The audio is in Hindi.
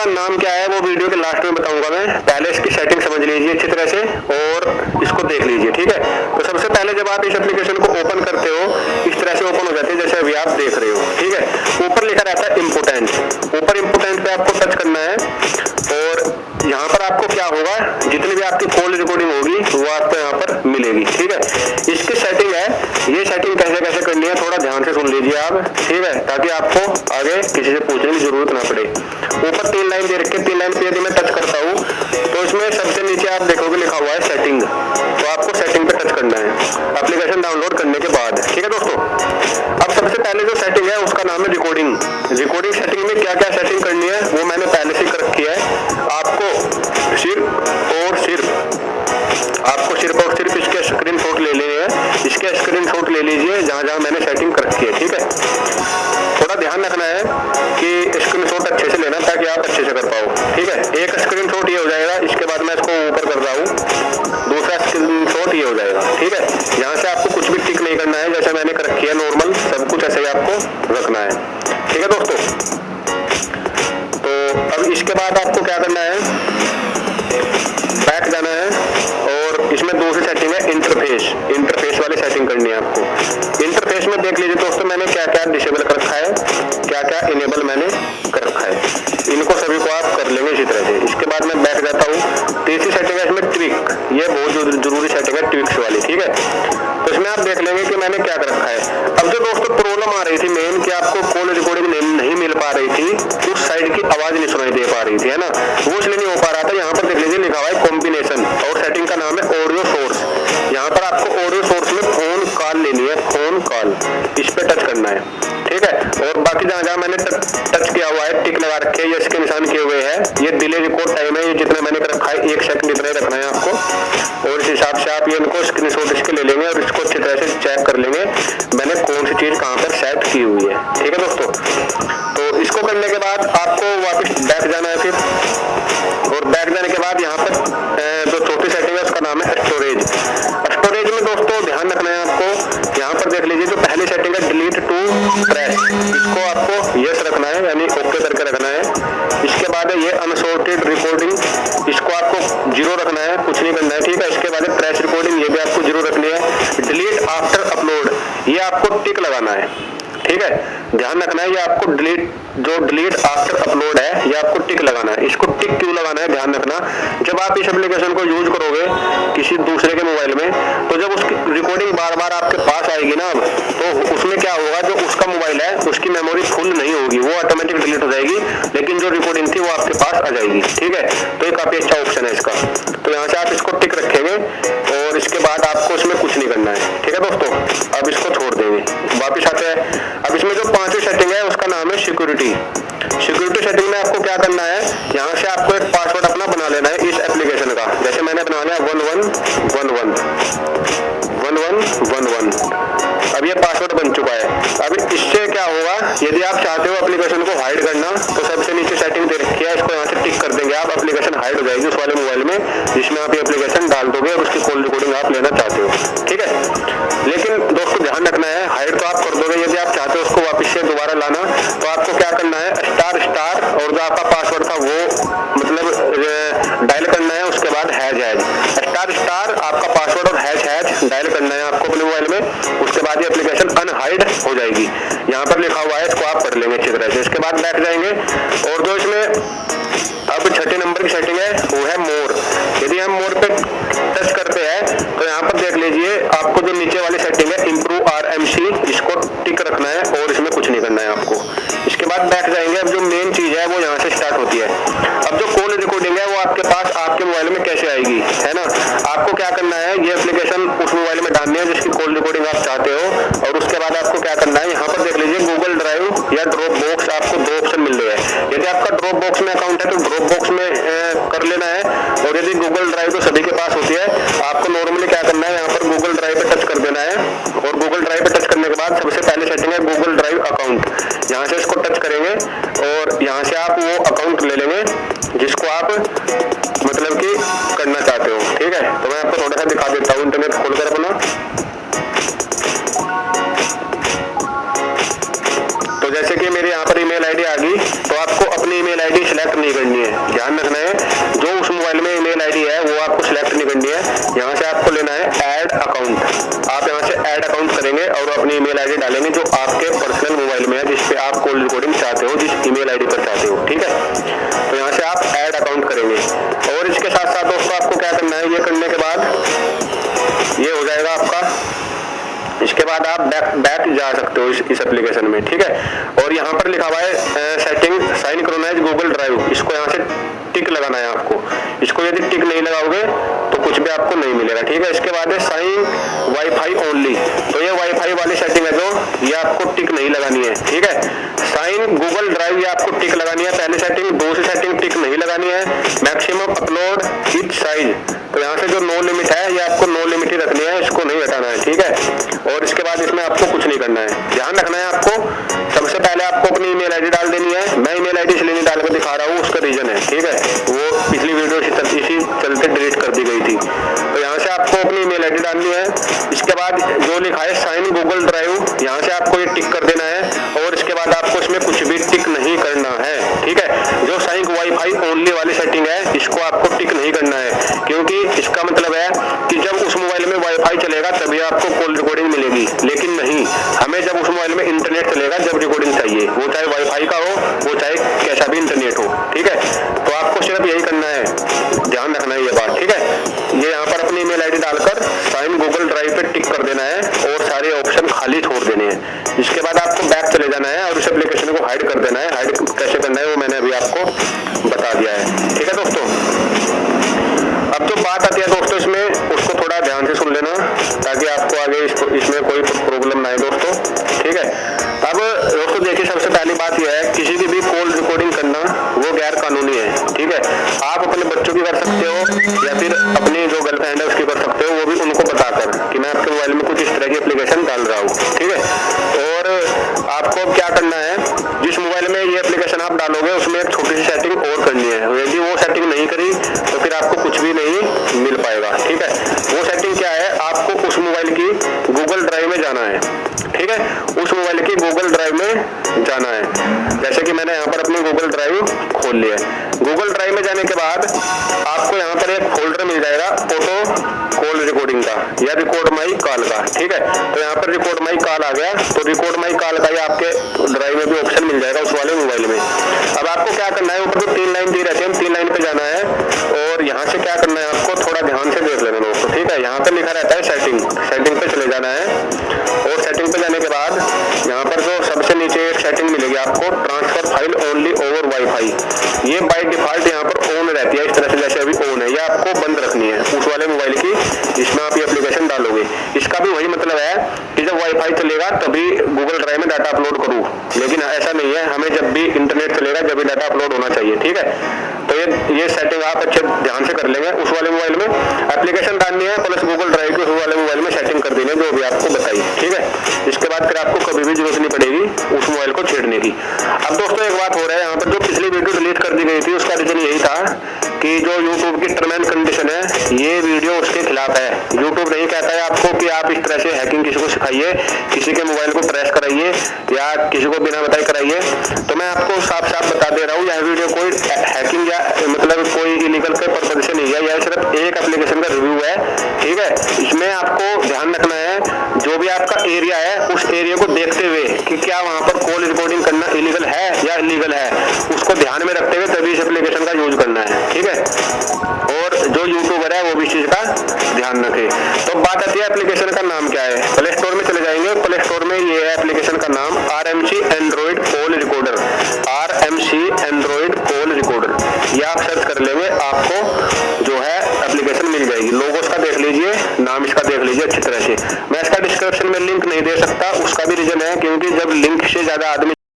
का नाम क्या है वो वीडियो के लास्ट में बताऊंगा मैं। पहले इसकी सेटिंग समझ लीजिए अच्छी तरह से और इसको देख लीजिए, ठीक है। तो सबसे पहले जब आप इस एप्लीकेशन को ओपन करते हो इस तरह से ओपन हो जाती है जैसे अभी आप देख रहे हो, ठीक है। ऊपर लिखा रहता है इम्पोर्टेंट, ऊपर इम्पोर्टेंट पे आपको टच करना है और यहाँ पर आपको क्या होगा, जितनी भी आपकी कॉल रिकॉर्डिंग होगी वो आपको यहाँ पर मिलेगी, ठीक है। इसकी सेटिंग है, ये सेटिंग कैसे कैसे करनी है थोड़ा ध्यान से सुन लीजिए आप, ठीक है, ताकि आपको आगे किसी से पूछने की जरूरत ना पड़े। ऊपर 3 लाइन दे रखे, 3 लाइन पे यदि मैं टच करता हूँ तो इसमें सबसे नीचे आप देखोगे लिखा हुआ है सेटिंग, तो आपको सेटिंग पे टच करना है एप्लीकेशन डाउनलोड करने के बाद, ठीक है दोस्तों। अब सबसे पहले जो सेटिंग है उसका नाम है रिकॉर्डिंग। रिकॉर्डिंग सेटिंग में क्या क्या सेटिंग करनी है वो मैंने पहले से कर रखी है। आपको सिर्फ और सिर्फ इसके स्क्रीनशॉट ले लेने हैं, इसके स्क्रीनशॉट ले लीजिए जहां जहां मैंने सेटिंग कर रखी है, ठीक है। थोड़ा ध्यान रखना है कि स्क्रीनशॉट अच्छे से लेना ताकि आप अच्छे से कर पाओ, ठीक है। एक स्क्रीनशॉट ये हो जाएगा, इसके बाद मैं इसको ऊपर कर रहा हूँ, दूसरा स्क्रीनशॉट ये हो जाएगा, ठीक है। यहाँ से आपको कुछ भी टिक नहीं करना है, जैसे मैंने कर रखी है नॉर्मल, सब कुछ ऐसे ही आपको रखना है, ठीक है दोस्तों। तो अब इसके बाद आपको क्या करना है, बैक जाना है और इसमें दूसरी सेटिंग है इंटरफेस वाली सेटिंग करनी है आपको। इंटरफेस में देख लीजिए दोस्तों मैंने क्या क्या डिसेबल कर रखा है, क्या क्या इनेबल मैंने कर रखा है, इनको सभी को आप कर लेंगे इसी तरह से। इसके बाद मैं बैक जाता हूँ। तीसरी सेटिंग है इसमें ट्विक, ये बहुत जरूरी सेटिंग है ट्विक्स वाली, ठीक है। तो इसमें आप देख लेंगे कि मैंने क्या कर रखा है। अब जो दोस्तों प्रॉब्लम आ रही थी मेन कि आपको कॉल रिकॉर्डिंग नहीं मिल पा रही थी, उस साइड की आवाज नहीं सुनाई दे पा रही थी, है ना, वो इसलिए नहीं हो पा रहा था। यहाँ पर देख लीजिए लिखा हुआ है कॉम्बिनेशन और सेटिंग का नाम है ऑडियो सोर्स। यहाँ पर आपको ऑडियो सोर्स में फोन कॉल लेनी है, फोन कॉल, इस पे टच करना है, ठीक है। और बाकी जहाँ जहाँ मैंने टच किया हुआ है, टिक लगा रखे हैं, इसके निशान किए हुए हैं, ये डिले रिकॉर्ड टाइम है, ये जितना मैंने कर रखा है 1 सेकंड इतना ही रखना है आपको। और इस हिसाब से आप ये इनको स्क्रीनशॉट इसके ले लेंगे और इसको अच्छी तरह से चेक कर लेंगे मैंने कौन सी चीज कहाँ पर सेट की हुई है, ठीक है दोस्तों। तो इसको करने के बाद आपको वापस बैक जाना है फिर, और बैक जाने के बाद यहाँ पर जो चौथी सेटिंग है उसका नाम है स्टोरेज। स्टोरेज में दोस्तों ध्यान रखना है आपको, यहाँ पर देख लीजिए जो पहली सेटिंग है डिलीट टू ट्रैश, इसको आपको यस रखना है यानी ओके करके रखना है। इसके बाद है ये अनसॉर्टेड रिकॉर्डिंग, इसको आपको 0 रखना है, कुछ नहीं करना है, ठीक है। इसके बाद ट्रैश रिकॉर्डिंग, ये भी आपको 0 रखनी है। डिलीट आफ्टर अपलोड, ये आपको टिक लगाना है, ठीक है। ध्यान रखना है ये आपको डिलीट आफ्टर अपलोड है, ये आपको टिक लगाना है। इसको टिक क्यों लगाना है ध्यान रखना, जब आप इस एप्लीकेशन को यूज करोगे किसी दूसरे के मोबाइल में, तो जब उसकी रिकॉर्डिंग बार बार आपके पास आएगी ना, तो उसमें क्या होगा, जो उसका मोबाइल है उसकी मेमोरी फुल नहीं होगी, वो ऑटोमेटिक डिलीट हो जाएगी, लेकिन जो रिकॉर्डिंग थी वो आपके पास आ जाएगी, ठीक है। तो ये काफी अच्छा ऑप्शन है इसका। तो यहाँ से आप इसको टिक रखेंगे और इसके बाद आपको इसमें कुछ नहीं करना है, ठीक है दोस्तों। अब इसको छोड़ देंगे, वापिस आते हैं। अब इसमें जो 5वीं सेटिंग है उसका नाम है सिक्योरिटी। सेटिंग में आपको क्या करना है, यहाँ से आपको एक पासवर्ड अपना बना लेना है इस एप्लीकेशन का। जैसे मैंने बना लिया 1111। अब ये पासवर्ड बन चुका है। अब इससे क्या होगा, यदि आप चाहते हो एप्लीकेशन को हाइड करना तो सबसे नीचे सेटिंग दे रखी है, इसको यहाँ से टिक कर देंगे आप, एप्लीकेशन हाइड हो जाएगी उस वाले मोबाइल में जिसमें आप ये एप्लीकेशन डाल दोगे और उसकी कॉल रिकॉर्डिंग आप लेना चाहते हो, ठीक है। लेकिन दोस्तों ध्यान रखना है, हाइड तो आप कर दोगे, यदि आप चाहते हो उसको वापस से दोबारा लाना तो आपको क्या करना है, स्टार और जो आपका पासवर्ड था वो मतलब डायल करना है, उसके बाद हैश स्टार आपका पासवर्ड और हैश डायल करना है आपको अपने मोबाइल में। उसके बाद ये एप्लीकेशन अनहाइड हो जाएगी, यहाँ पर लिखा हुआ है, इसको आप पढ़ लेंगे अच्छी तरह से। इसके बाद बैक जाएंगे और जो इसमें अब 6 नंबर की सेटिंग है वो है मोर। यदि हम मोर पे टच करते हैं तो यहाँ पर देख लीजिए आपको जो नीचे वाली सेटिंग है इम्प्रूव RMC, इसको टिक रखना है और इसमें कुछ नहीं करना है आपको। इसके बाद बैक जाएंगे। अब जो मेन चीज है वो यहाँ से स्टार्ट होती है। अब जो कॉल रिकॉर्डिंग है वो आपके पास आपके मोबाइल में कैसे आएगी, है ना। आपको क्या करना है, ये एप्लीकेशन उस मोबाइल में डालनी है जिसकी कॉल रिकॉर्डिंग आप चाहते हो, और उसके बाद आपको क्या करना है, यहाँ पर देख लीजिए गूगल ड्राइव या ड्रॉप बॉक्स, आपको 2 ऑप्शन मिल रहे हैं। यदि आपका ड्रॉप बॉक्स में अकाउंट है तो ड्रॉप बॉक्स में कर लेना है, और यदि गूगल ड्राइव तो सभी के पास होती है। आपको नॉर्मली क्या करना है, यहाँ पर गूगल ड्राइव पे टच कर देना है, और गूगल ड्राइव पे टच करने के बाद सबसे पहले सेटिंग है गूगल ड्राइव अकाउंट। यहाँ से इसको टच करेंगे और यहाँ से आप वो अकाउंट ले लेंगे जिसको आप मतलब कि करना चाहते हो, ठीक है। तो मैं आपको थोड़ा सा दिखा देता हूँ, इंटरनेट खोलकर अपना। तो जैसे कि मेरी यहाँ पर ईमेल आईडी आ गई, तो आपको अपनी ईमेल आईडी सिलेक्ट नहीं करनी ठीक है। तो यहाँ से आप ऐड अकाउंट करेंगे और इसके साथ साथ दोस्तों आपको क्या करना है, ये करने के बाद ये हो जाएगा आपका। इसके बाद आप बैक जा सकते हो इस एप्लीकेशन में, ठीक है। और यहाँ पर लिखा हुआ है सेटिंग सिंक्रोनाइज गूगल ड्राइव, इसको यहाँ से टिक लगाना है आपको। इसको यदि टिक नहीं लगाओगे तो कुछ भी आपको नहीं मिलेगा, ठीक है। इसके बाद है साइन वाईफाई ओनली, तो ये वाईफाई वाली सेटिंग है जो ये आपको टिक नहीं लगानी है, ठीक है। साइन गूगल ड्राइव ये आपको टिक लगानी है, पहली सेटिंग। दूसरी सेटिंग टिक नहीं लगानी है, मैक्सिमम अपलोड इच साइज, तो यहाँ से जो नो लिमिट है ये आपको नो लिमिट ही रखनी है, इसको नहीं हटाना है, ठीक है। और इसके बाद इसमें आपको कुछ नहीं करना है। ध्यान रखना है आपको, सबसे पहले आपको अपनी ईमेल आईडी डाल देनी है। मैं ईमेल आईडी इसलिए नहीं डाल कर दिखा रहा हूँ, उसका रीजन है, ठीक है। वो पिछली वीडियो इसी चलते डिलीट कर दी गई थी। तो यहाँ से आपको अपनी ईमेल आईडी डालनी है। इसके बाद जो लिखा है साइन गूगल ड्राइव, यहाँ से आपको ये टिक कर देना है और इसके बाद आपको इसमें कुछ भी टिक नहीं करना है, ठीक है। जो साइन वाईफाई ओनली वाली सेटिंग है इसको आपको टिक नहीं करना है, क्योंकि इसका मतलब है कि जब उस मोबाइल में वाईफाई चलेगा तभी आपको कॉल रिकॉर्डिंग मिलेगी, लेकिन नहीं, हमें जब उस मोबाइल में इंटरनेट चलेगा जब रिकॉर्डिंग चाहिए, वो चाहे वाईफाई का हो, वो चाहे कैसा भी इंटरनेट हो, ठीक है। तो आपको सिर्फ यही करना है, ध्यान रखना है ये बात, ठीक है। ये यहाँ पर अपनी ईमेल आईडी डालकर साइन गूगल ड्राइव पे टिक कर देना है और सारे ऑप्शन खाली छोड़ देने हैं। इसके बाद आपको बैक चले जाना है और इस एप्लीकेशन को हाइड कर देना है। हाइड कैसे करना है वो मैंने अभी आपको बता दिया है, ठीक है दोस्तों। अब जो बात आती है दोस्तों इसमें, उसको थोड़ा ध्यान से सुन लेना ताकि आपको आगे इसमें कोई प्रॉब्लम ना आए दोस्तों, ठीक है। अब दोस्तों देखिए, सबसे पहली बात यह है, किसी की भी कॉल रिकॉर्डिंग करना वो गैर कानूनी है, ठीक है। आप अपने बच्चों की कर सकते हो या फिर अपनी जो गर्लफ्रेंड है उसकी कर सकते हो, वो भी उनको बताकर कि मैं आपके मोबाइल में कुछ इस तरह की एप्लीकेशन डाल रहा हूँ, ठीक है। और आपको क्या करना है, जिस मोबाइल में ये एप्लीकेशन आप डालोगे उसमें एक छोटी सी सेटिंग और करनी है। यदि वो सेटिंग नहीं करी तो फिर आपको कुछ भी नहीं मिल पाएगा, ठीक है। वो सेटिंग क्या है, आपको उस मोबाइल की गूगल ड्राइव में जाना है, ठीक है। उस मोबाइल की गूगल ड्राइव में जाना है। जैसे कि मैंने यहाँ पर अपनी गूगल ड्राइव खोल लिया है। गूगल ड्राइव में जाने के बाद आपको यहाँ पर एक फोल्डर मिल जाएगा ऑटो कॉल रिकॉर्डिंग का या रिकॉर्ड माई कॉल का, ठीक है। तो यहाँ पर रिकॉर्ड माई कॉल आ गया, तो रिकॉर्ड माई कॉल का ही आपके ड्राइव में भी ऑप्शन मिल जाएगा उस वाले मोबाइल में। अब आपको क्या करना है, ऊपर जो 3 लाइन दी रहती है, 3 लाइन पे जाना है और यहाँ से क्या करना है आपको थोड़ा ध्यान से देख लेना दोस्तों, ठीक है। यहाँ पे लिखा रहता है सेटिंग, सेटिंग पे चले जाना है और सेटिंग पे जाने के बाद यहाँ पर जो सबसे नीचे एक सेटिंग मिलेगी आपको, transfer file only over wifi, ये बाय डिफॉल्ट यहाँ पर ऑन रहती है, इस तरह से जैसे अभी ऑन है, ये आपको बंद रखनी है उस वाले मोबाइल की जिसमें आप ये एप्लीकेशन डालोगे। इसका भी वही मतलब है कि जब वाईफाई चलेगा तभी गूगल ड्राइव में डाटा अपलोड करूँ, लेकिन ऐसा नहीं है, हमें जब भी इंटरनेट चलेगा जब भी डाटा अपलोड होना चाहिए, ठीक है। तो ये सेटिंग आप अच्छे ध्यान से कर लेंगे। उस वाले मोबाइल में एप्लीकेशन डालनी है प्लस गूगल ड्राइव की उस वाले मोबाइल में सेटिंग कर देनी है जो भी आपको बताई, ठीक है। इसके बाद फिर आपको कभी भी जरूरत नहीं पड़ेगी उस मोबाइल को छेड़ने की। अब दोस्तों एक बात हो रहा है, यहाँ पर जो पिछली वीडियो डिलीट कर दी गई थी उसका रीजन यही था कि जो YouTube की टर्म एंड कंडीशन है ये वीडियो उसके खिलाफ है। YouTube नहीं कहता है आपको कि आप इस तरह से हैकिंग किसी को सिखाइए, किसी के मोबाइल को ट्रेस कराइए या किसी को बिना बताए कराइए। तो मैं आपको साफ साफ बता दे रहा हूँ, यह वीडियो कोई हैकिंग या मतलब कोई इलीगल के पर्पज से नहीं है, यह सिर्फ एक एप्लीकेशन का रिव्यू है, ठीक है। इसमें आपको ध्यान रखना है जो भी आपका एरिया है उस एरिया को देखते हुए कि क्या वहाँ पर कॉल रिकॉर्डिंग करना इलीगल है या इलीगल है, उसको ध्यान में रखते हुए तभी इस एप्लीकेशन का यूज करना है, ठीक है। और जो यूट्यूबर है वो भी इस चीज का ध्यान रखे। तो बात आती है एप्लीकेशन का नाम क्या है। प्ले स्टोर में चले जाएंगे, प्ले स्टोर में ये है एप्लीकेशन का नाम RMC Android call recorder, RMC Android call recorder, ये आप सर्च कर लेंगे आपको जो है एप्लीकेशन मिल जाएगी। लोगो इसका देख लीजिए, नाम इसका देख लीजिए अच्छी तरह से। मैं इसका डिस्क्रिप्शन में लिंक नहीं दे सकता, उसका भी रीजन है क्योंकि जब लिंक से ज्यादा आदमी